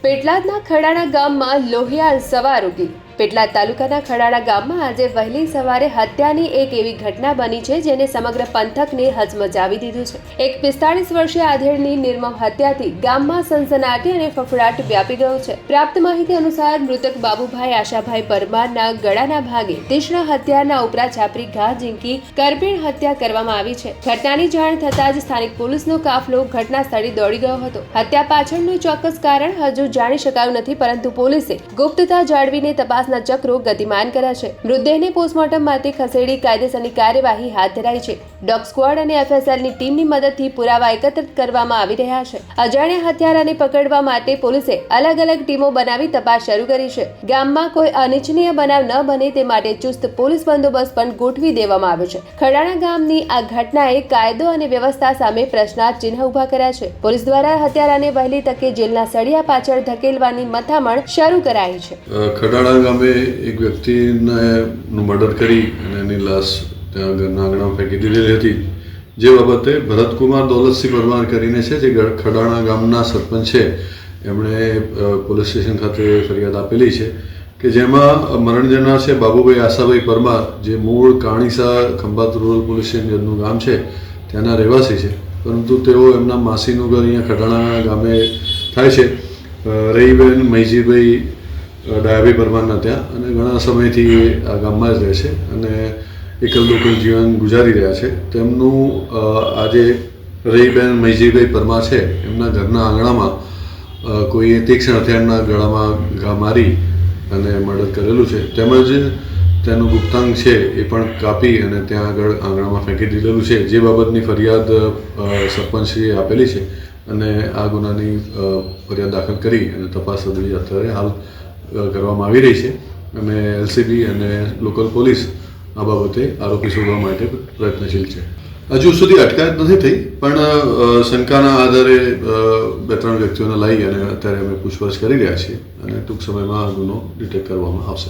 પેટલાદના ખડાણા ગામમાં લોહિયાળ સવાર ઉગી। પેટલાદ તાલુકાના ખડાણા ગામમાં આજે વહેલી સવારે હત્યાની એક એવી ઘટના બની છે જેને સમગ્ર પંથકને હચમચાવી દીધું છે। એક 45 વર્ષીય આધેડની નિર્મમ હત્યાથી ગામમાં સનસનાટી અને ફફડાટ વ્યાપી ગયો છે। પ્રાપ્ત માહિતી અનુસાર મૃતક બાબુભાઈ આશાભાઈ પરમારના ગળાના ભાગે તીક્ષ્ણ હથિયારના ઉપરા છાપરી ઘા ઝીંકી કરપીણ હત્યા કરવામાં આવી છે। ઘટનાની જાણ થતાં જ સ્થાનિક પોલીસનો કાફલો ઘટના સ્થળે દોડી ગયો હતો। હત્યા પાછળનું ચોક્કસ કારણ હજુ જાણી શકાયું નથી, પરંતુ પોલીસે ગુપ્તતા જાળવીને તપાસના ચક્રો ગતિમાન કર્યા છે। મૃતદેહને પોસ્ટમોર્ટમ માટે ખસેડી કાયદેસરની કાર્યવાહી હાથ ધરાઈ છે। ડોગ સ્ક્વોડ અને એફએસએલની ટીમની મદદથી પુરાવા એકત્રિત કરવામાં આવી રહ્યા છે। અજાણ્યા હત્યારાને પકડવા માટે પોલીસે અલગ અલગ ટીમો બનાવી તપાસ શરૂ કરી છે। ગામમાં કોઈ અનિચ્છનીય બનાવ ન બને તે માટે ચુસ્ત પોલીસ બંદોબસ્ત પણ ગોઠવી દેવામાં આવ્યો છે। ખડાણા ગામની આ ઘટનાએ કાયદો અને વ્યવસ્થા સામે પ્રશ્નાર્થ ચિહ્ન ઉભા કર્યા છે। પોલીસ દ્વારા હત્યારાને વહેલી તકે જેલના સળિયા પાછળ ધકેલવાની મથામણ શરૂ કરાઈ છે। ખડાણા ગામે એક વ્યક્તિનું મર્ડર કરી અને એની લાશ ત્યાં ઘરના આંગણામાં ફેંકી દીધેલી હતી, જે બાબતે ભરતકુમાર દોલતસિંહ પરમાર કરીને છે, જે ખડાણા ગામના સરપંચ છે, એમણે પોલીસ સ્ટેશન ખાતે ફરિયાદ આપેલી છે કે જેમાં મરણ જનાર છે બાબુભાઈ આશાભાઈ પરમાર, જે મૂળ કાણીસા ખંભાત રૂરલ પોલીસ સ્ટેશનનું ગામ છે, ત્યાંના રહેવાસી છે, પરંતુ તેઓ એમના માસીનું ઘર અહીંયા ખડાણા ગામે થાય છે। રહીબેન મહીજીભાઈ ડાયાભાઈ પરમારના ત્યાં, અને ઘણા સમયથી આ ગામમાં જ રહે છે અને એકલ દોકલ જીવન ગુજારી રહ્યા છે। તેમનું આજે રહીબેન મહીજીભાઈ પરમાર છે, એમના ઘરના આંગણામાં કોઈએ તીક્ષ્ણ હથિયારના ગળામાં ઘા મારી અને મર્ડર કરેલું છે, તેમજ તેનું ગુપ્તાંગ છે એ પણ કાપી અને ત્યાં આગળ આંગણામાં ફેંકી દીધેલું છે, જે બાબતની ફરિયાદ સરપંચશ્રીએ આપેલી છે અને આ ગુનાની ફરિયાદ દાખલ કરી અને તપાસ અત્યારે હાલ કરવામાં આવી રહી છે અને એલસીબી અને લોકલ પોલીસ આ બાબતે આરોપી શોધવા માટે પ્રયત્નશીલ છે। હજુ સુધી અટકાયત નથી થઈ, પણ શંકાના આધારે 2-3 વ્યક્તિઓને લઈ અને અત્યારે અમે પૂછપરછ કરી રહ્યા છીએ અને ટૂંક સમયમાં આ ગુનો ડિટેક્ટ કરવામાં આવશે।